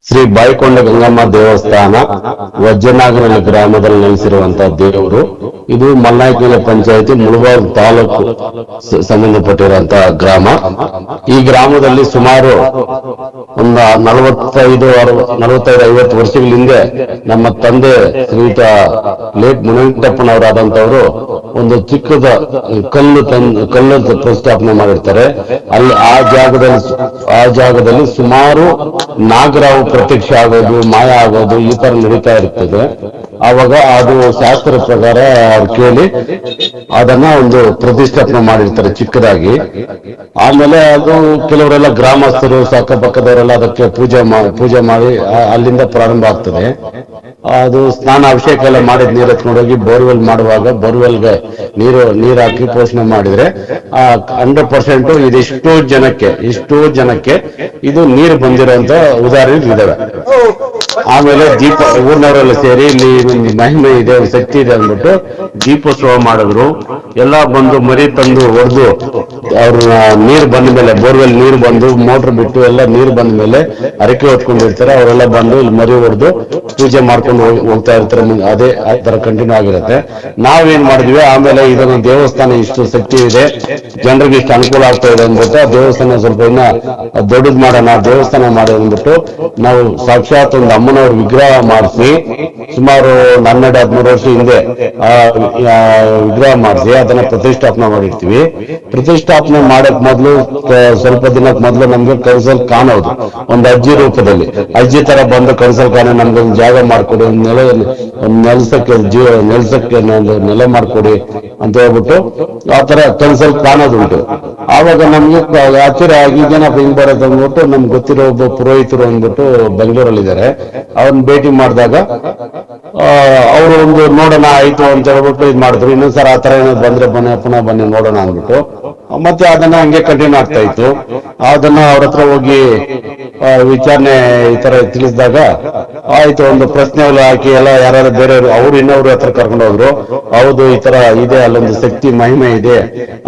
ಶ್ರೀ ಬಾಯಿಕೊಂಡ ಗಂಗಮ್ಮ ದೇವಸ್ಥಾನ ವಜ್ರನಾಗನಹಳ್ಳಿ ಗ್ರಾಮದಲ್ಲಿ ನೆಲೆಸಿರುವಂತಹ ದೇವರು. ಇದು ಮಲ್ನಾಯಕನಹಳ್ಳಿ ಪಂಚಾಯಿತಿ ಮುಳಬಾಗಿಲು ತಾಲೂಕು ಸಂಬಂಧಪಟ್ಟಿರುವಂತಹ ಗ್ರಾಮ. ಈ ಗ್ರಾಮದಲ್ಲಿ ಸುಮಾರು ಒಂದು 45-50 ವರ್ಷಗಳ ಹಿಂದೆ ನಮ್ಮ ತಂದೆ ಶ್ರೀಯುತ ಲೇಟ್ ಮುನಿವೆಂಕಟಪ್ಪನವರಾದಂತವರು ಒಂದು ಚಿಕ್ಕದ ಕಲ್ಲು ಪ್ರತಿಷ್ಠಾಪನೆ ಮಾಡಿರ್ತಾರೆ. ಅಲ್ಲಿ ಆ ಜಾಗದಲ್ಲಿ ಸುಮಾರು ನಾಗರಾವು ಪ್ರತ್ಯಕ್ಷ ಆಗೋದು, ಮಾಯ ಆಗೋದು ಈ ತರ ನಡೀತಾ ಇರ್ತದೆ. ಆವಾಗ ಅದು ಶಾಸ್ತ್ರ ಪ್ರಕಾರ ಅವ್ರು ಕೇಳಿ ಅದನ್ನ ಒಂದು ಪ್ರತಿಷ್ಠಾಪನೆ ಮಾಡಿರ್ತಾರೆ ಚಿಕ್ಕದಾಗಿ. ಆಮೇಲೆ ಅದು ಕೆಲವರೆಲ್ಲ ಗ್ರಾಮಸ್ಥರು ಅಕ್ಕಪಕ್ಕದವರೆಲ್ಲ ಅದಕ್ಕೆ ಪೂಜೆ ಮಾಡಿ ಅಲ್ಲಿಂದ ಪ್ರಾರಂಭ ಆಗ್ತದೆ. ಅದು ಸ್ನಾನ ಅಭಿಷೇಕ ಎಲ್ಲ ಮಾಡಿದ ನೀರು ಎತ್ಕೊಂಡೋಗಿ ಬೋರ್ವೆಲ್ ಮಾಡುವಾಗ ಬೋರ್ವೆಲ್ಗೆ ನೀರು ಹಾಕಿ ಪೋಷಣೆ ಮಾಡಿದ್ರೆ 100% ಇಷ್ಟೋ ಜನಕ್ಕೆ ಇದು ನೀರು ಬಂದಿರೋಂತ ಉದಾಹರಣೆ ಇದಾವೆ. ಆಮೇಲೆ ಊರಿನವರೆಲ್ಲ ಸೇರಿ ಇಲ್ಲಿ ಮಹಿಮೆ ಇದೆ, ಶಕ್ತಿ ಇದೆ ಅಂದ್ಬಿಟ್ಟು ದೀಪೋತ್ಸವ ಮಾಡಿದ್ರು. ಎಲ್ಲ ಬಂದು ಮರಿ ತಂದು ಹೊಡೆದು ಅವ್ರನ್ನ ನೀರು ಬಂದ ಮೇಲೆ, ಬೋರ್ವೆಲ್ ನೀರು ಬಂದು ಮೋಟರ್ ಬಿಟ್ಟು ಎಲ್ಲ ನೀರು ಬಂದ ಮೇಲೆ ಅರಕೆ ಹೊತ್ಕೊಂಡಿರ್ತಾರೆ. ಅವರೆಲ್ಲ ಬಂದು ಇಲ್ಲಿ ಮರಿ ಹೊಡೆದು ಪೂಜೆ ಮಾಡ್ಕೊಂಡು ಹೋಗ್ತಾ ಇರ್ತಾರೆ. ಅದೇ ಆ ತರ ಕಂಟಿನ್ಯೂ ಆಗಿರುತ್ತೆ. ನಾವೇನ್ ಮಾಡಿದ್ವಿ, ಆಮೇಲೆ ಇದನ್ನು ದೇವಸ್ಥಾನ ಇಷ್ಟು ಶಕ್ತಿ ಇದೆ, ಜನರಿಗೆ ಇಷ್ಟು ಅನುಕೂಲ ಆಗ್ತಾ ಇದೆ ಅಂದ್ಬಿಟ್ಟು ಆ ದೇವಸ್ಥಾನ ಸ್ವಲ್ಪ ಇನ್ನ ದೊಡ್ಡದು ಮಾಡೋಣ, ದೇವಸ್ಥಾನ ಮಾಡೋದು ಅಂದ್ಬಿಟ್ಟು ನಾವು ಸಾಕ್ಷಾತ್ ಒಂದು ಅಮ್ಮನವ್ರ ವಿಗ್ರಹ ಮಾಡಿಸಿ ಸುಮಾರು 12-13 ವರ್ಷ ಹಿಂದೆ ವಿಗ್ರಹ ಮಾಡಿಸಿ ಅದನ್ನ ಪ್ರತಿಷ್ಠಾಪನೆ ಮಾಡಿರ್ತೀವಿ. ಪ್ರತಿಷ್ಠಾಪನೆ ಮಾಡಕ್ ಮೊದಲು ಸ್ವಲ್ಪ ದಿನಕ್ಕೆ ಮೊದಲು ನಮ್ಗೆ ಕನ್ಸಲ್ ಕಾಣೋದು ಒಂದು ಅಜ್ಜಿ ರೂಪದಲ್ಲಿ, ಅಜ್ಜಿ ತರ ಬಂದು ಕನ್ಸಲ್ ಕಾಣ ನಮ್ಗೆ ಒಂದು ಜಾಗ ಮಾಡ್ಕೊಡಿ, ನೆಲಸಕ್ಕೆ ನೆಲ ಮಾಡ್ಕೊಡಿ ಅಂತ ಹೇಳ್ಬಿಟ್ಟು ಆ ತರ ಕನ್ಸಲ್ ಕಾಣೋದುಂಟು. ಆವಾಗ ನಮ್ಗೆ ಆಶ್ಚರ್ಯ ಈಗೇನಪ್ಪ ಹಿಂಗ್ ಬರೋದು ಅಂದ್ಬಿಟ್ಟು ನಮ್ಗೆ ಗೊತ್ತಿರೋ ಒಬ್ಬ ಪುರೋಹಿತರು ಅಂದ್ಬಿಟ್ಟು ಬೆಂಗಳೂರಲ್ಲಿದ್ದಾರೆ. ಅವ್ರನ್ನ ಭೇಟಿ ಮಾಡಿದಾಗ ಅವರು ಒಂದು ನೋಡೋಣ ಆಯ್ತು ಅಂತ ಹೇಳ್ಬಿಟ್ಟು ಇದು ಮಾಡಿದ್ರು. ಇನ್ನೊಂದ್ಸಲ ಆ ತರ ಏನಾದ್ರು ಬಂದ್ರೆ ಪುನಃ ಬನ್ನಿ ನೋಡೋಣ ಅಂದ್ಬಿಟ್ಟು ಮತ್ತೆ ಅದನ್ನ ಹಂಗೆ ಕಂಟಿನ್ಯೂ ಆಗ್ತಾ ಇತ್ತು. ಅದನ್ನ ಅವ್ರ ಹತ್ರ ಹೋಗಿ ವಿಚಾರಣೆ ಈ ತರ ತಿಳಿಸಿದಾಗ ಆಯ್ತು, ಒಂದು ಪ್ರಶ್ನೆ ಹಾಕಿ ಎಲ್ಲ ಯಾರು ಬೇರೆಯವರು ಅವ್ರು ಇನ್ನೊಬ್ರ ಹತ್ರ ಕರ್ಕೊಂಡು ಹೋದ್ರು. ಹೌದು ಈ ತರ ಇದೆ, ಅಲ್ಲೊಂದು ಶಕ್ತಿ ಮಹಿಮೆ ಇದೆ,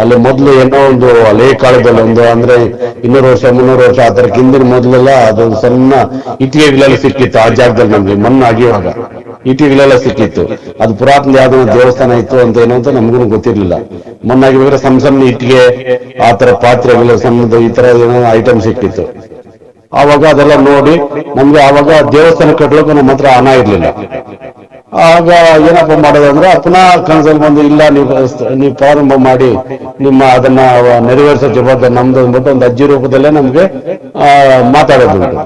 ಅಲ್ಲಿ ಮೊದ್ಲು ಏನೋ ಒಂದು ಹಳೆ ಕಾಲದಲ್ಲಿ ಒಂದು ಅಂದ್ರೆ 200 ವರ್ಷ 300 ವರ್ಷ ಆ ತರಕ್ಕೆ ಹಿಂದಿನ ಮೊದಲೆಲ್ಲ ಅದು ಸಣ್ಣ ಇಟ್ಟಿಗೆಗಳೆಲ್ಲ ಸಿಕ್ಕಿತ್ತು ಆ ಜಾಗದಲ್ಲಿ. ನಮ್ಗೆ ಮಣ್ಣು ಆಗಿರುವಾಗ ಇಟ್ಟಿಗೆಗಳೆಲ್ಲ ಸಿಕ್ಕಿತ್ತು. ಅದು ಪುರಾತನ ಯಾವ್ದೋ ದೇವಸ್ಥಾನ ಇತ್ತು ಅಂತ ಏನೋ ಅಂತ ನಮ್ಗೂ ಗೊತ್ತಿರ್ಲಿಲ್ಲ. ಮಣ್ಣಾಗಿದ್ರೆ ಸಣ್ಣ ಇಟ್ಟಿಗೆ ಆ ತರ ಪಾತ್ರೆಗಳು ಸಣ್ಣದು ಈ ತರ ಏನೋ ಐಟಮ್ ಸಿಕ್ಕಿತ್ತು. ಆವಾಗ ಅದೆಲ್ಲ ನೋಡಿ ನಮ್ಗೆ ಆವಾಗ ದೇವಸ್ಥಾನ ಕಟ್ಟಲಿಕ್ಕೂ ನಮ್ಮ ಹತ್ರ ಹಣ ಇರ್ಲಿಲ್ಲ. ಆಗ ಏನಪ್ಪ ಮಾಡೋದಂದ್ರೆ ಪುನಃ ಕನಸಲ್ಲಿ ಬಂದು ಇಲ್ಲ ನೀವು ಪ್ರಾರಂಭ ಮಾಡಿ ಅದನ್ನ ನೆರವೇರಿಸೋ ಜವಾಬ್ದಾರಿ ನಮ್ದು ಅಂದ್ಬಿಟ್ಟು ಒಂದು ಅಜ್ಜಿ ರೂಪದಲ್ಲೇ ನಮ್ಗೆ ಮಾತಾಡೋದುಂಟು.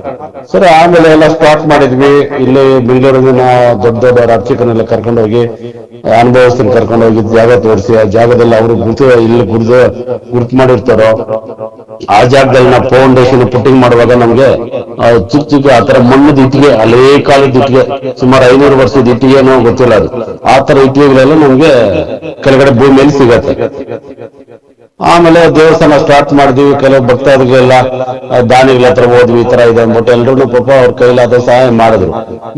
ಸರಿ, ಆಮೇಲೆ ಎಲ್ಲ ಸ್ಟಾರ್ಟ್ ಮಾಡಿದ್ವಿ. ಇಲ್ಲಿ ಬೆಂಗಳೂರಿನ ದೊಡ್ಡ ಅರ್ಚಕನೆಲ್ಲ ಕರ್ಕೊಂಡೋಗಿ ಅನುಭವಸ್ಥನ ಕರ್ಕೊಂಡೋಗಿ ಜಾಗ ತೋರಿಸಿ ಆ ಜಾಗದಲ್ಲಿ ಅವರು ಗುರ್ತು ಮಾಡಿರ್ತಾರೋ ಆ ಜಾಗದಲ್ಲಿ ನಾವು ಫೌಂಡೇಶನ್ ಪುಟ್ಟಿಂಗ್ ಮಾಡುವಾಗ ನಮ್ಗೆ ಚಿಕ್ಕ ಆತರ ಮಣ್ಣದ ಇಟ್ಟಿಗೆ, ಹಳೇ ಕಾಲದ ಇಟ್ಟಿಗೆ, ಸುಮಾರು 500 ವರ್ಷದ ಇಟ್ಟಿಗೆನೋ ಗೊತ್ತಿಲ್ಲ, ಅದು ಆ ತರ ಇಟ್ಟಿಗೆಗಳೆಲ್ಲ ನಮ್ಗೆ ಕೆಳಗಡೆ ಭೂಮಿಯಲ್ಲಿ ಸಿಗತ್ತೆ. ಆಮೇಲೆ ದೇವಸ್ಥಾನ ಸ್ಟಾರ್ಟ್ ಮಾಡಿದ್ವಿ. ಕೆಲವು ಭಕ್ತಾದಿಗಳೆಲ್ಲ ದಾನಿಗಳ ಹತ್ರ ಹೋದ್ವಿ, ಈ ತರ ಇದೆ ಅಂದ್ಬಿಟ್ಟು ಎಲ್ರೂ ಪಾಪ ಅವ್ರ ಕೈಲಾದ ಸಹಾಯ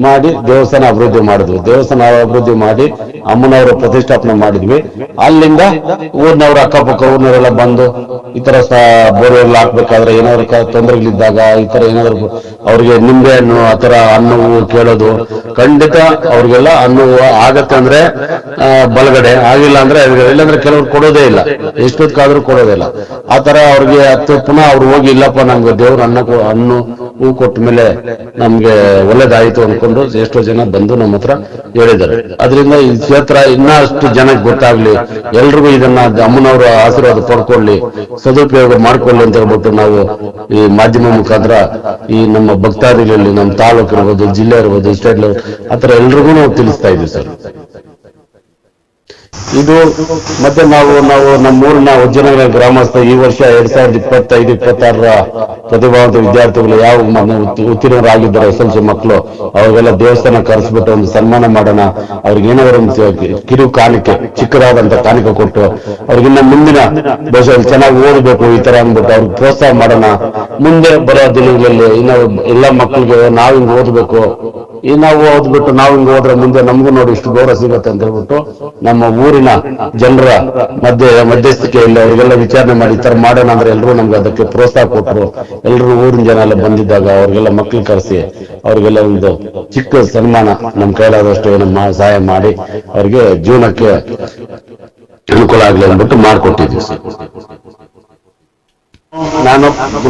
ಮಾಡಿ ದೇವಸ್ಥಾನ ಅಭಿವೃದ್ಧಿ ಮಾಡಿದ್ವಿ. ದೇವಸ್ಥಾನ ಅಭಿವೃದ್ಧಿ ಮಾಡಿ ಅಮ್ಮನವರ ಪ್ರತಿಷ್ಠಾಪನೆ ಮಾಡಿದ್ವಿ. ಅಲ್ಲಿಂದ ಊರಿನವ್ರ ಅಕ್ಕಪಕ್ಕ ಊರಿನವರೆಲ್ಲ ಬಂದು ಈ ತರ ಬೋರ್ವೆಲ್ ಹಾಕ್ಬೇಕಾದ್ರೆ ಏನಾದ್ರು ತೊಂದರೆಗಳಿದ್ದಾಗ ಈ ತರ ಏನಾದ್ರು ಅವ್ರಿಗೆ ನಿಂಬೆ ಹಣ್ಣು ಆ ತರ ಹಣ್ಣು ಕೇಳೋದು, ಖಂಡಿತ ಅವ್ರಿಗೆಲ್ಲ ಹಣ್ಣು ಆಗತ್ತೆ ಅಂದ್ರೆ ಬಲಗಡೆ, ಆಗಿಲ್ಲ ಅಂದ್ರೆ ಇಲ್ಲಾಂದ್ರೆ ಕೆಲವ್ರು ಕೊಡೋದೇ ಇಲ್ಲ, ಎಷ್ಟೊತ್ತಾದ್ರೂ ಕೊಡೋದಿಲ್ಲ. ಆ ತರ ಅವ್ರಿಗೆ ಪುನಃ ಅವ್ರು ಹೋಗಿ ಇಲ್ಲಪ್ಪ ನಮ್ಗೆ ದೇವ್ರ ಹಣ್ಣು ಹೂ ಕೊಟ್ಟ ಮೇಲೆ ನಮ್ಗೆ ಒಳ್ಳೇದಾಯ್ತು ಅನ್ಕೊಂಡು ಎಷ್ಟೋ ಜನ ಬಂದು ನಮ್ಮ ಹತ್ರ ಹೇಳಿದ್ದಾರೆ. ಅದರಿಂದ ಈ ಕ್ಷೇತ್ರ ಇನ್ನಷ್ಟು ಜನಕ್ಕೆ ಗೊತ್ತಾಗ್ಲಿ, ಎಲ್ರಿಗೂ ಇದನ್ನ ಅಮ್ಮನವರ ಆಶೀರ್ವಾದ ಪಡ್ಕೊಳ್ಳಿ, ಸದುಪಯೋಗ ಮಾಡ್ಕೊಳ್ಳಿ ಅಂತ ಹೇಳ್ಬಿಟ್ಟು ನಾವು ಈ ಮಾಧ್ಯಮ ಮುಖಾಂತರ ಈ ನಮ್ಮ ಭಕ್ತಾದಿಗಳಲ್ಲಿ ನಮ್ಮ ತಾಲೂಕು ಇರ್ಬೋದು, ಜಿಲ್ಲೆ ಇರ್ಬೋದು, ಸ್ಟೇಟ್ ಲೆವೆಲ್ ಆತರ ಎಲ್ರಿಗೂ ನಾವು ತಿಳಿಸ್ತಾ ಇದ್ದೀವಿ ಸರ್. ಇದು ಮತ್ತೆ ನಾವು ನಮ್ಮೂರಿನ ವಜ್ರನಗರ ಗ್ರಾಮಸ್ಥ ಈ ವರ್ಷ 2025-26 ಪ್ರತಿಭಾವಂತ ವಿದ್ಯಾರ್ಥಿಗಳು ಯಾವ ಉತ್ತೀರ್ಣರಾಗಿದ್ದಾರೆ SLC ಮಕ್ಕಳು ಅವ್ರಿಗೆಲ್ಲ ದೇವಸ್ಥಾನ ಕರೆಸ್ಬಿಟ್ಟು ಒಂದು ಸನ್ಮಾನ ಮಾಡೋಣ, ಅವ್ರಿಗೆ ಏನಾದ್ರು ಒಂದು ಕಿರು ಕಾಣಿಕೆ, ಚಿಕ್ಕದಾದಂತ ಕಾಣಿಕೆ ಕೊಟ್ಟು ಅವ್ರಿಗಿನ್ನ ಮುಂದಿನ ದೇಶದಲ್ಲಿ ಚೆನ್ನಾಗಿ ಓದಬೇಕು ಈ ತರ ಅಂದ್ಬಿಟ್ಟು ಅವ್ರಿಗೆ ಪ್ರೋತ್ಸಾಹ ಮಾಡೋಣ. ಮುಂದೆ ಬರೋ ದಿನಗಳಲ್ಲಿ ಇನ್ನು ಎಲ್ಲ ಮಕ್ಕಳಿಗೆ ನಾವು ಹಿಂಗ್ ಓದ್ಬೇಕು, ಈ ನಾವು ಓದ್ಬಿಟ್ಟು ನಾವು ಹಿಂಗ್ ಹೋದ್ರೆ ಮುಂದೆ ನಮಗೂ ನೋಡಿ ಇಷ್ಟು ಗೌರವ ಸಿಗುತ್ತೆ ಅಂತ ಹೇಳ್ಬಿಟ್ಟು ನಮ್ಮ ಊರಿನ ಜನರ ಮಧ್ಯಸ್ಥಿಕೆಯಲ್ಲಿ ಅವರಿಗೆಲ್ಲ ವಿಚಾರಣೆ ಮಾಡಿ ಈ ತರ ಮಾಡೋಣ ಅಂದ್ರೆ ಎಲ್ಲರೂ ನಮ್ಗೆ ಅದಕ್ಕೆ ಪ್ರೋತ್ಸಾಹ ಕೊಟ್ಟರು. ಎಲ್ಲರೂ ಊರಿನ ಜನ ಎಲ್ಲ ಬಂದಿದ್ದಾಗ ಅವ್ರಿಗೆಲ್ಲ ಮಕ್ಳು ಕರೆಸಿ ಅವ್ರಿಗೆಲ್ಲ ಒಂದು ಚಿಕ್ಕ ಸನ್ಮಾನ ನಮ್ಮ ಕೈಲಾದಷ್ಟು ನಮ್ಮ ಸಹಾಯ ಮಾಡಿ ಅವ್ರಿಗೆ ಜೀವನಕ್ಕೆ ಅನುಕೂಲ ಆಗ್ಲಿ ಅಂದ್ಬಿಟ್ಟು ಮಾಡ್ಕೊಟ್ಟಿದ್ವಿ.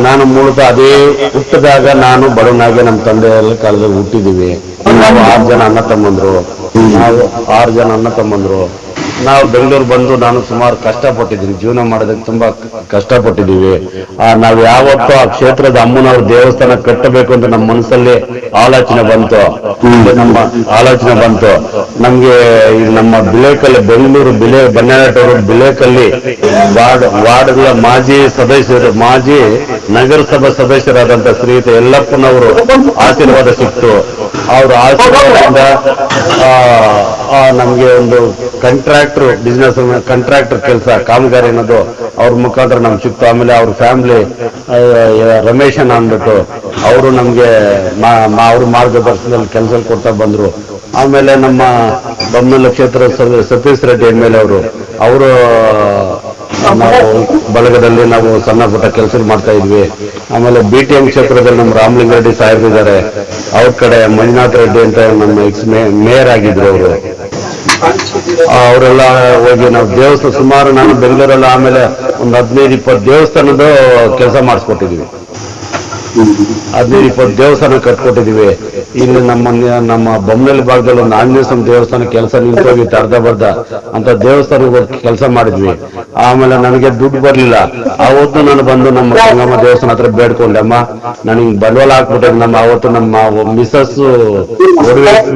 ನಾನು ಮೂಲತಃ ಅದೇ ಹುಟ್ಟಿದಾಗ ನಾನು ಬಡವನಾಗೆ ನಮ್ಮ ತಂದೆ ಎಲ್ಲ ಕಾಲದಲ್ಲಿ ಹುಟ್ಟಿದೀವಿ. ನಾವು 6 ಜನ ಅಣ್ಣ ತಮ್ಮಂದ್ರು. ನಾವು ಬೆಂಗಳೂರು ಬಂದು ನಾನು ಸುಮಾರು ಕಷ್ಟಪಟ್ಟಿದ್ದೀನಿ, ಜೀವನ ಮಾಡೋದಕ್ಕೆ ತುಂಬಾ ಕಷ್ಟಪಟ್ಟಿದ್ದೀವಿ. ನಾವು ಯಾವತ್ತೂ ಆ ಕ್ಷೇತ್ರದ ಅಮ್ಮನವ್ರ ದೇವಸ್ಥಾನ ಕಟ್ಟಬೇಕು ಅಂತ ನಮ್ಮ ಮನಸ್ಸಲ್ಲಿ ಆಲೋಚನೆ ಬಂತು. ನಮ್ಗೆ ನಮ್ಮ ಬಿಲೇಕಲ್ಲಿ ಬೆಂಗಳೂರು ಬನ್ನೇರಟೂರು ಬಿಲೇಕಲ್ಲಿ ವಾರ್ಡ್ ಮಾಜಿ ನಗರಸಭಾ ಸದಸ್ಯರಾದಂತ ಶ್ರೀಯುತ ಯಲ್ಲಪ್ಪನವರು ಆಶೀರ್ವಾದ ಸಿಕ್ತು. ಅವ್ರ ಆಶೀರ್ವಾದದಿಂದ ನಮ್ಗೆ ಒಂದು ಕಾಂಟ್ರಾಕ್ಟರ್ ಕೆಲಸ ಕಾಮಗಾರಿ ಅನ್ನೋದು ಅವ್ರ ಮುಖಾಂತರ ನಮ್ಗೆ ಸಿಕ್ತು. ಆಮೇಲೆ ಅವ್ರ ಫ್ಯಾಮಿಲಿ ರಮೇಶನ್ ಅಂದ್ಬಿಟ್ಟು ಅವರು ನಮ್ಗೆ ಅವ್ರ ಮಾರ್ಗದರ್ಶನದಲ್ಲಿ ಕೆಲಸ ಕೊಡ್ತಾ ಬಂದ್ರು. ಆಮೇಲೆ ನಮ್ಮ ಬೊಮ್ಮನಹಳ್ಳಿ ಕ್ಷೇತ್ರ ಸತೀಶ್ ರೆಡ್ಡಿ MLA ಅವರು ನಾವು ಬಳಗದಲ್ಲಿ ನಾವು ಸಣ್ಣ ಪುಟ್ಟ ಕೆಲಸ ಮಾಡ್ತಾ ಇದ್ವಿ. ಆಮೇಲೆ BTM ಕ್ಷೇತ್ರದಲ್ಲಿ ನಮ್ಮ ರಾಮಲಿಂಗ ರೆಡ್ಡಿ ಸಾಹೇಬ್ರು ಇದ್ದಾರೆ. ಅವ್ರ ಕಡೆ ಮಂಜುನಾಥ್ ರೆಡ್ಡಿ ಅಂತ ನಮ್ಮ ಮೇಯರ್ ಆಗಿದ್ರು ಅವರು. ಅವರೆಲ್ಲ ಹೋಗಿ ನಾವು ದೇವಸ್ಥಾನ ಸುಮಾರು ನಾನು ಬೆಂಗಳೂರಲ್ಲ ಆಮೇಲೆ ಒಂದು 15-20 ದೇವಸ್ಥಾನದ ಕೆಲಸ ಮಾಡಿಸ್ಕೊಟ್ಟಿದ್ವಿ. 15-20 ದೇವಸ್ಥಾನ ಕಟ್ಕೊಟ್ಟಿದೀವಿ. ಇಲ್ಲಿ ನಮ್ಮ ಬೊಮ್ಮನಹಳ್ಳಿ ಭಾಗದಲ್ಲಿ ಒಂದು ಆಂಜನೇಯ ಸ್ವಾಮಿ ದೇವಸ್ಥಾನ ಕೆಲಸ ನಿಂತೋಗಿತ್ತು ಅರ್ಧ ಅಂತ ದೇವಸ್ಥಾನ ಕೆಲಸ ಮಾಡಿದ್ವಿ. ಆಮೇಲೆ ನನಗೆ ದುಡ್ಡು ಬರ್ಲಿಲ್ಲ. ಅವತ್ತು ನಾನು ಬಂದು ನಮ್ಮ ಗಂಗಮ್ಮ ದೇವಸ್ಥಾನ ಹತ್ರ ಬೇಡ್ಕೊಂಡೆ, ಅಮ್ಮ ನನಗೆ ಬಂಡವಾಳ ಹಾಕ್ಬಿಟ್ಟೆ. ಅವತ್ತು ನಮ್ಮ ಮಿಸಸ್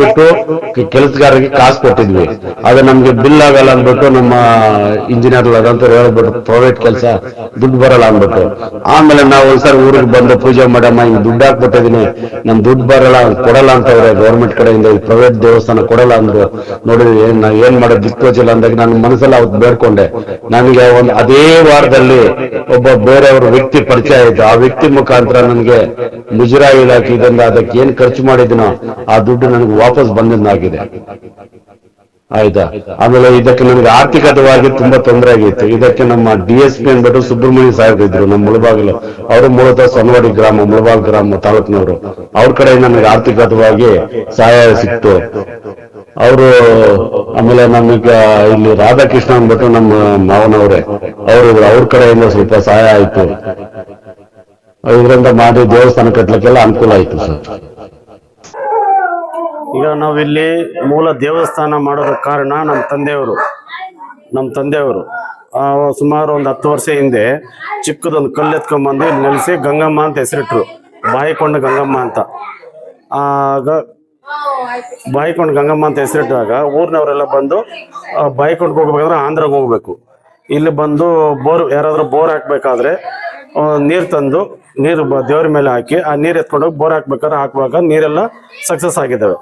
ಬಿಟ್ಟು ಕೆಲಸಗಾರರಿಗೆ ಕಾಸು ಕೊಟ್ಟಿದ್ವಿ. ಅದು ನಮ್ಗೆ ಬಿಲ್ ಆಗಲ್ಲ ಅಂದ್ಬಿಟ್ಟು ನಮ್ಮ ಇಂಜಿನಿಯರ್ ಅದಂತ ಹೇಳ್ಬಿಟ್ಟು ಪ್ರೈವೇಟ್ ಕೆಲಸ ದುಡ್ಡು ಬರಲ್ಲ ಅಂದ್ಬಿಟ್ಟು. ಆಮೇಲೆ ನಾವು ಒಂದ್ಸರಿ ಊರಿಗೆ ಬಂದು ಪೂಜೆ ಮಾಡಮ್ಮ, ಹಿಂಗ್ ದುಡ್ಡು ಹಾಕ್ಬಿಟ್ಟಿದೀನಿ, ನಮ್ ದುಡ್ಡು ಬರಲ್ಲ ಕೊಡಲ್ಲ ಅಂತವ್ರೆ ಗೌರ್ಮೆಂಟ್ ಕಡೆಯಿಂದ, ಪ್ರೈವೇಟ್ ದೇವಸ್ಥಾನ ಕೊಡಲ್ಲ ಅಂದ್ರು. ನೋಡಿ ಏನ್ ಮಾಡೋದು ದಿಕ್ಕೋಚಿಲ್ಲ ಅಂದಾಗ ನನ್ನ ಮನಸ್ಸಲ್ಲಿ ಅವತ್ತು ಬೇಡ್ಕೊಂಡೆ. ನನಗೆ ಅದೇ ವಾರದಲ್ಲಿ ಒಬ್ಬ ಬೇರೆಯವ್ರ ವ್ಯಕ್ತಿ ಪರಿಚಯ ಆಯ್ತು. ಆ ವ್ಯಕ್ತಿ ಮುಖಾಂತರ ನನಗೆ ಮುಜರಾಯಿ ಇಲಾಖೆ ಇದರಿಂದ ಅದಕ್ಕೆ ಏನ್ ಖರ್ಚು ಮಾಡಿದಿನೋ ಆ ದುಡ್ಡು ನನಗೆ ವಾಪಸ್ ಬಂದಿದ್ದಾಗಿದೆ. ಆಯ್ತಾ. ಆಮೇಲೆ ಇದಕ್ಕೆ ನನಗೆ ಆರ್ಥಿಕವಾಗಿ ತುಂಬಾ ತೊಂದರೆ ಆಗಿತ್ತು. ಇದಕ್ಕೆ ನಮ್ಮ DSP ಅಂದ್ಬಿಟ್ಟು ಸುಬ್ರಹ್ಮಣ್ಯ ಸಾಹೇಬ್ರು ಇದ್ರು ನಮ್ಮ ಮುಳಬಾಗಿಲು. ಅವರು ಮೂಲತಃ ಸೊನ್ನವಾಡಿ ಗ್ರಾಮ, ಮುಳಬಾಗ್ ಗ್ರಾಮ ತಾಲೂಕಿನವರು. ಅವ್ರ ಕಡೆ ನನಗೆ ಆರ್ಥಿಕವಾಗಿ ಸಹಾಯ ಸಿಕ್ತು ಅವರು. ಆಮೇಲೆ ನಮಗ ಇಲ್ಲಿ ರಾಧಾಕೃಷ್ಣ ಅಂದ್ಬಿಟ್ಟು ನಮ್ಮ ಮಾವನವ್ರೆ ಅವ್ರ ಕಡೆಯಿಂದ ಸ್ವಲ್ಪ ಸಹಾಯ ಆಯ್ತು. ಇದರಿಂದ ಮಾಡಿ ದೇವಸ್ಥಾನ ಕಟ್ಲಿಕ್ಕೆಲ್ಲ ಅನುಕೂಲ ಆಯ್ತು ಸರ್. ಈಗ ನಾವಿಲ್ಲಿ ಮೂಲ ದೇವಸ್ಥಾನ ಮಾಡೋದಕ್ಕೆ ಕಾರಣ ನಮ್ಮ ತಂದೆಯವರು ಸುಮಾರು ಒಂದು 10 ವರ್ಷ ಹಿಂದೆ ಚಿಕ್ಕದೊಂದು ಕಲ್ಲು ಎತ್ಕೊಂಡ್ಬಂದು ಇಲ್ಲಿ ನೆಲೆಸಿ ಗಂಗಮ್ಮ ಅಂತ ಹೆಸರಿಟ್ರು. ಬಾಯಿಕೊಂಡ ಗಂಗಮ್ಮ ಅಂತ. ಬಾಯಿಕೊಂಡ ಗಂಗಮ್ಮ ಅಂತ ಹೆಸರಿಟ್ಟಾಗ ಊರಿನವರೆಲ್ಲ ಬಂದು ಬಾಯಿಕೊಂಡ್ಗೆ ಹೋಗ್ಬೇಕಾದ್ರೆ ಆಂಧ್ರಗೆ ಹೋಗ್ಬೇಕು. ಇಲ್ಲಿ ಬಂದು ಯಾರಾದ್ರೂ ಬೋರ್ ಹಾಕ್ಬೇಕಾದ್ರೆ ನೀರು ತಂದು ದೇವ್ರ ಮೇಲೆ ಹಾಕಿ ಆ ನೀರು ಎತ್ಕೊಂಡೋಗಿ ಬೋರ್ ಹಾಕ್ಬೇಕಾದ್ರೆ ನೀರೆಲ್ಲ ಸಕ್ಸಸ್ ಆಗಿದ್ದಾವೆ.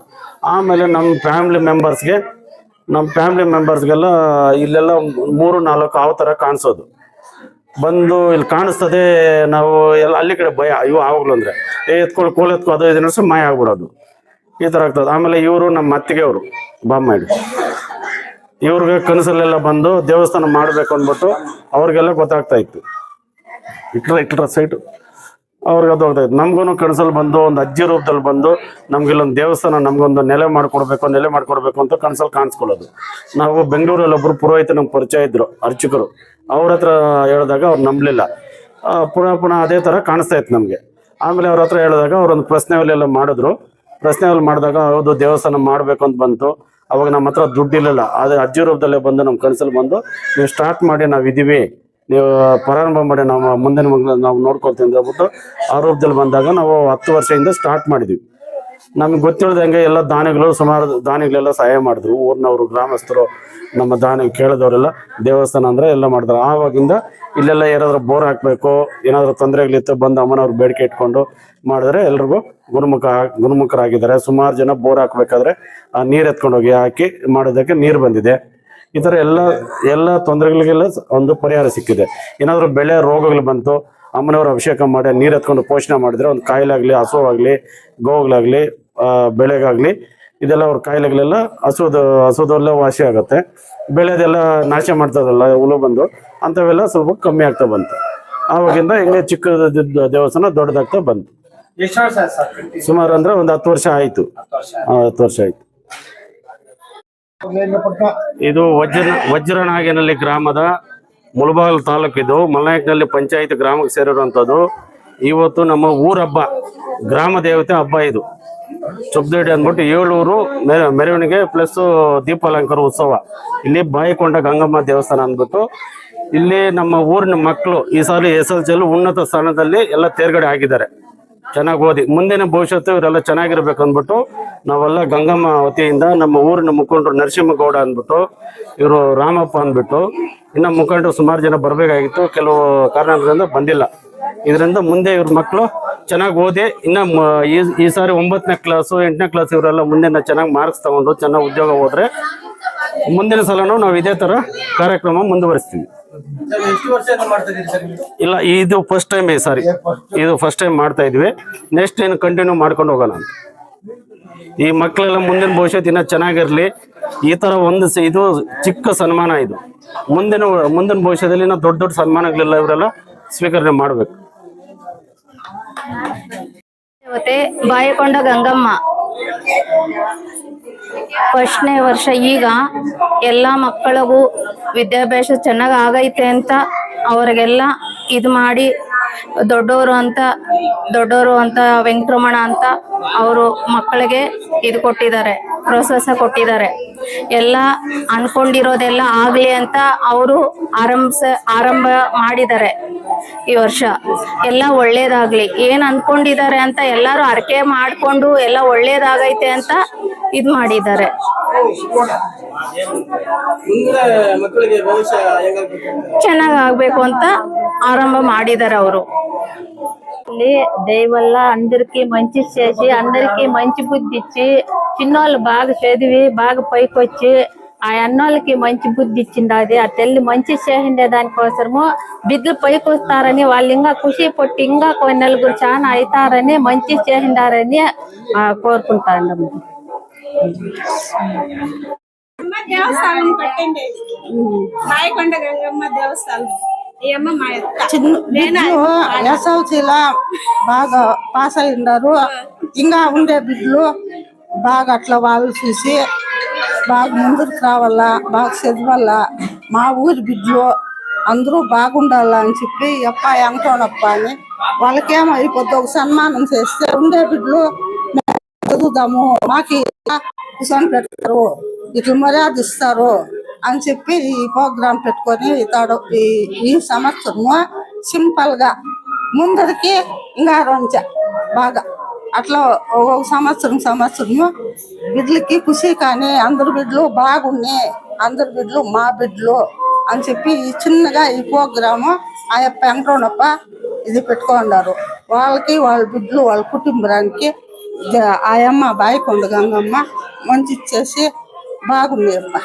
ಆಮೇಲೆ ನಮ್ಮ ಫ್ಯಾಮಿಲಿ ಮೆಂಬರ್ಸ್ಗೆಲ್ಲ ಇಲ್ಲೆಲ್ಲ 3-4 ಹಾವು ಥರ ಕಾಣಿಸೋದು. ಬಂದು ಇಲ್ಲಿ ಕಾಣಿಸ್ತದೆ. ನಾವು ಎಲ್ಲ ಅಲ್ಲಿ ಕಡೆ ಭಯ, ಇವು ಆವಾಗಲೂ ಅಂದರೆ ಕೋಲ್ ಎತ್ಕೊ ಅದು ಇದನ್ನ ಮಾಯ ಆಗ್ಬಿಡೋದು, ಈ ಥರ ಆಗ್ತದೆ. ಆಮೇಲೆ ಇವರು ನಮ್ಮ ಅತ್ತಿಗೆಯವರು ಬಾಮ್ಮಾಡಿ, ಇವ್ರಿಗೆ ಕನಸಲ್ಲೆಲ್ಲ ಬಂದು ದೇವಸ್ಥಾನ ಮಾಡಬೇಕು ಅಂದ್ಬಿಟ್ಟು ಅವ್ರಿಗೆಲ್ಲ ಗೊತ್ತಾಗ್ತಾ ಇತ್ತು. ಇಟ್ರ ಸೈಟು ಅವ್ರಿಗೆ ಅದು ಹೋಗ್ತಾ ಇತ್ತು. ನಮ್ಗೂ ಕನಸಲ್ಲಿ ಬಂದು ಒಂದು ಅಜ್ಜಿ ರೂಪದಲ್ಲಿ ಬಂದು ನಮ್ಗಿಲ್ಲೊಂದು ದೇವಸ್ಥಾನ ನಮ್ಗೊಂದು ನೆಲೆ ಮಾಡ್ಕೊಡ್ಬೇಕು ಅಂತ ಕನಸಲ್ಲಿ ಕಾಣಿಸ್ಕೊಳ್ಳೋದು. ನಾವು ಬೆಂಗಳೂರಲ್ಲಿ ಒಬ್ರು ಪುರೋಹಿತ ನಮ್ಗೆ ಪರಿಚಯ ಇದ್ರು, ಅರ್ಚಕರು. ಅವ್ರ ಹತ್ರ ಹೇಳಿದಾಗ ಅವ್ರು ನಂಬಲಿಲ್ಲ. ಪುನಃ ಅದೇ ಥರ ಕಾಣಿಸ್ತಾ ಇತ್ತು ನಮಗೆ. ಆಮೇಲೆ ಅವ್ರ ಹತ್ರ ಹೇಳಿದಾಗ ಅವ್ರೊಂದು ಪ್ರಶ್ನೆಯಲ್ಲೆಲ್ಲ ಮಾಡಿದಾಗ ಹೌದು ದೇವಸ್ಥಾನ ಮಾಡಬೇಕು ಅಂತ ಬಂತು. ಅವಾಗ ನಮ್ಮ ಹತ್ರ ದುಡ್ಡಿಲ್ಲ. ಆದರೆ ಅಜ್ಜಿ ರೂಪದಲ್ಲೇ ಬಂದು ನಮ್ಮ ಕನಸಲ್ಲಿ ಬಂದು ನೀವು ಸ್ಟಾರ್ಟ್ ಮಾಡಿ, ನಾವಿದ್ದೀವಿ, ನೀವು ಪ್ರಾರಂಭ ಮಾಡಿ, ನಾವು ಮುಂದಿನ ನಾವು ನೋಡ್ಕೊಳ್ತೀವಿ ಅಂತ ಹೇಳ್ಬಿಟ್ಟು ಆ ರೂಪದಲ್ಲಿ ಬಂದಾಗ ನಾವು 10 ವರ್ಷದಿಂದ ಸ್ಟಾರ್ಟ್ ಮಾಡಿದ್ವಿ. ನಮ್ಗೆ ಗೊತ್ತಿಲ್ಲದಂಗೆ ಎಲ್ಲ ಸುಮಾರು ದಾನಿಗಳೆಲ್ಲ ಸಹಾಯ ಮಾಡಿದ್ರು. ಊರಿನವರು, ಗ್ರಾಮಸ್ಥರು, ನಮ್ಮ ದಾನಿ ಕೇಳಿದವರೆಲ್ಲ ದೇವಸ್ಥಾನ ಅಂದರೆ ಎಲ್ಲ ಮಾಡಿದ್ರು. ಆವಾಗಿಂದ ಇಲ್ಲೆಲ್ಲ ಏನಾದರೂ ಬೋರ್ ಹಾಕಬೇಕು, ಏನಾದರೂ ತೊಂದರೆಗಳಿತ್ತು ಬಂದು ಅಮ್ಮನವ್ರು ಬೇಡಿಕೆ ಇಟ್ಕೊಂಡು ಮಾಡಿದ್ರೆ ಎಲ್ರಿಗೂ ಗುಣಮುಖರಾಗಿದ್ದಾರೆ. ಸುಮಾರು ಜನ ಬೋರ್ ಹಾಕ್ಬೇಕಾದ್ರೆ ಆ ನೀರು ಎತ್ಕೊಂಡೋಗಿ ಹಾಕಿ ಮಾಡೋದಕ್ಕೆ ನೀರು ಬಂದಿದೆ. ಈ ಥರ ಎಲ್ಲ ತೊಂದರೆಗಳಿಗೆಲ್ಲ ಒಂದು ಪರಿಹಾರ ಸಿಕ್ಕಿದೆ. ಏನಾದರೂ ಬೆಳೆ ರೋಗಗಳು ಬಂತು, ಅಮ್ಮನವರು ಅಭಿಷೇಕ ಮಾಡಿ ನೀರು ಎತ್ಕೊಂಡು ಪೋಷಣೆ ಮಾಡಿದ್ರೆ ಒಂದು ಕಾಯಿಲಾಗಲಿ, ಹಸುವಾಗಲಿ, ಗೋವುಗಳಾಗಲಿ ಬೆಳೆಗಾಗ್ಲಿ ಇದೆಲ್ಲ ಅವ್ರ ಕಾಯಿಲೆಗಳೆಲ್ಲ ಹಸುದೆಲ್ಲ ವಾಸಿ ಆಗುತ್ತೆ. ಬೆಳೆದೆಲ್ಲ ನಾಶ ಮಾಡ್ತದಲ್ಲ ಹುಳು ಬಂದು ಅಂಥವೆಲ್ಲ ಸ್ವಲ್ಪ ಕಮ್ಮಿ ಆಗ್ತಾ ಬಂತು. ಆವಾಗಿಂದ ಹಿಂಗೆ ಚಿಕ್ಕ ದೇವಸ್ಥಾನ ದೊಡ್ಡದಾಗ್ತಾ ಬಂತು. ಸುಮಾರು ಅಂದ್ರೆ ಒಂದು 10 ವರ್ಷ ಆಯ್ತು. 10 ವರ್ಷ ಆಯ್ತು. ಇದು ವಜ್ರನಾಗೇನಹಳ್ಳಿ ಗ್ರಾಮದ ಮುಳಬಾಗಿಲು ತಾಲೂಕಿದು ಮಲ್ನಾಯಕನಹಳ್ಳಿ ಪಂಚಾಯತ್ ಗ್ರಾಮಕ್ಕೆ ಸೇರಿರುವಂಥದ್ದು. ಇವತ್ತು ನಮ್ಮ ಊರ ಹಬ್ಬ, ಗ್ರಾಮ ದೇವತೆ ಹಬ್ಬ ಇದು. ಚುಬ್ದಡಿ ಅಂದ್ಬಿಟ್ಟು 7 ಊರು ಮೆರವಣಿಗೆ ಪ್ಲಸ್ ದೀಪಾಲಂಕಾರ ಉತ್ಸವ. ಇಲ್ಲಿ ಬಾಯಿಕೊಂಡ ಗಂಗಮ್ಮ ದೇವಸ್ಥಾನ ಅಂದ್ಬಿಟ್ಟು ಇಲ್ಲಿ ನಮ್ಮ ಊರಿನ ಮಕ್ಕಳು ಈ ಸಾರಿ SSLC ಉನ್ನತ ಸ್ಥಾನದಲ್ಲಿ ಎಲ್ಲ ತೇರ್ಗಡೆ ಆಗಿದ್ದಾರೆ. ಚೆನ್ನಾಗಿ ಓದಿ ಮುಂದಿನ ಭವಿಷ್ಯತ್ತು ಇವರೆಲ್ಲ ಚೆನ್ನಾಗಿರ್ಬೇಕು ಅಂದ್ಬಿಟ್ಟು ನಾವೆಲ್ಲ ಗಂಗಮ್ಮ ವತಿಯಿಂದ ನಮ್ಮ ಊರಿನ ಮುಖಂಡರು ನರಸಿಂಹಗೌಡ ಅಂದ್ಬಿಟ್ಟು, ಇವರು ರಾಮಪ್ಪ ಅಂದ್ಬಿಟ್ಟು, ಇನ್ನು ಮುಖಂಡರು ಸುಮಾರು ಜನ ಬರಬೇಕಾಗಿತ್ತು, ಕೆಲವು ಕಾರಣದಿಂದ ಬಂದಿಲ್ಲ. ಇದರಿಂದ ಮುಂದೆ ಇವ್ರ ಮಕ್ಕಳು ಚೆನ್ನಾಗಿ ಓದಿ ಇನ್ನು ಈ ಸಾರಿ 9ನೇ ಕ್ಲಾಸು 8ನೇ ಕ್ಲಾಸ್ ಇವರೆಲ್ಲ ಮುಂದೆ ಚೆನ್ನಾಗಿ ಮಾರ್ಕ್ಸ್ ತಗೊಂಡು ಚೆನ್ನಾಗಿ ಉದ್ಯೋಗ ಹೋದ್ರೆ ಮುಂದಿನ ಸಲನೂ ನಾವು ಇದೇ ತರ ಕಾರ್ಯಕ್ರಮ ಮುಂದುವರಿಸ್ತೀವಿ. ಇಲ್ಲ, ಇದು ಫಸ್ಟ್ ಟೈಮ್. ಈ ಸಾರಿ ಇದು ಫಸ್ಟ್ ಟೈಮ್ ಮಾಡ್ತಾ ಇದ್ವಿ. ನೆಕ್ಸ್ಟ್ ಏನು ಕಂಟಿನ್ಯೂ ಮಾಡ್ಕೊಂಡು ಹೋಗೋಣ ಅಂತ. ಈ ಮಕ್ಕಳೆಲ್ಲ ಮುಂದಿನ ಭವಿಷ್ಯತ್ ಇನ್ನ ಚೆನ್ನಾಗಿರ್ಲಿ. ಈ ತರ ಇದು ಚಿಕ್ಕ ಸನ್ಮಾನ. ಇದು ಮುಂದಿನ ಭವಿಷ್ಯದಲ್ಲಿ ನಾವು ದೊಡ್ಡ ಸನ್ಮಾನಗಳೆಲ್ಲ ಇವರೆಲ್ಲ ಸ್ವೀಕರಣೆ ಮಾಡ್ಬೇಕು. ಬಾಯಿಕೊಂಡ ಗಂಗಮ್ಮ ಫಸ್ಟ್ನೇ ವರ್ಷ. ಈಗ ಎಲ್ಲ ಮಕ್ಕಳಿಗೂ ವಿದ್ಯಾಭ್ಯಾಸ ಚೆನ್ನಾಗಿ ಆಗೈತೆ ಅಂತ ಅವ್ರಿಗೆಲ್ಲ ಇದು ಮಾಡಿ ದೊಡ್ಡವರು ಅಂತ ವೆಂಕಟರಮಣ ಅಂತ ಅವರು ಮಕ್ಕಳಿಗೆ ಇದು ಕೊಟ್ಟಿದ್ದಾರೆ, ಪ್ರೋತ್ಸಾಹ ಕೊಟ್ಟಿದ್ದಾರೆ. ಎಲ್ಲ ಅನ್ಕೊಂಡಿರೋದೆಲ್ಲ ಆಗ್ಲಿ ಅಂತ ಅವರು ಆರಂಭ ಮಾಡಿದ್ದಾರೆ. ಈ ವರ್ಷ ಎಲ್ಲ ಒಳ್ಳೇದಾಗ್ಲಿ, ಏನ್ ಅನ್ಕೊಂಡಿದ್ದಾರೆ ಅಂತ ಎಲ್ಲಾರು ಅರಕೆ ಮಾಡ್ಕೊಂಡು ಎಲ್ಲ ಒಳ್ಳೇದಾಗೈತೆ ಅಂತ ಇದ್ ಮಾಡಿದ್ದಾರೆ. ಚೆನ್ನಾಗ್ ಆಗ್ಬೇಕು ಅಂತ ఆరంభ ಮಾಡಿದ್ದಾರೆ ಅವರು. దైవల్ల అందరికి మంచి చేసి అందరికి మంచి బుద్ధి ఇచ్చి చిన్నోళ్ళు బాగా చదివి బాగా పైకి వచ్చి ఆ అన్నోళ్ళకి మంచి బుద్ధి ఇచ్చింది. అది ఆ తల్లి మంచి చేసిండే దానికోసము బిడ్డలు పైకి వస్తారని వాళ్ళు ఇంకా ఖుషి పట్టి ఇంకా కొన్ని నలుగురు చాలా అవుతారని మంచి చేసిండారని కోరుకుంటాను. దేవస్థానం కట్టిండే బాయికొండ గంగమ్మ దేవస్థానం. SSLCలో బాగా పాస్ అయి ఉన్నారు. ఇంకా ఉండే బిడ్డలు బాగా అట్లా వాళ్ళు చూసి బాగా ముందుకు రావాలా, బాగా చదవాలా, మా ఊరి బిడ్డలు అందరూ బాగుండాలా అని చెప్పి వెంకటరమణప్ప అని వాళ్ళకేమో అయిపోద్ది ఒక సన్మానం చేస్తే ఉండే బిడ్డలు చదువుదాము, మాకు కూర్చొని పెడతారు, ఇట్లా మర్యాద ఇస్తారు అని చెప్పి ఈ ప్రోగ్రాం పెట్టుకొని ఈ సంవత్సరము సింపుల్ గా ముందరికి ఇంకా బాగా అట్లా ఒక సంవత్సరము బిడ్డలకి ఖుషి కానీ అందరు బిడ్డలు బాగున్నాయి, అందరు బిడ్డలు మా బిడ్డలు అని చెప్పి చిన్నగా ఈ ప్రోగ్రాము వెంకటరమణప్ప ఇది పెట్టుకున్నారు. వాళ్ళకి వాళ్ళ బిడ్డలు వాళ్ళ కుటుంబానికి ఆయమ్మ బాయికొండ గంగమ్మ మంచి ఇచ్చేసి బాగున్నాయి అబ్బా.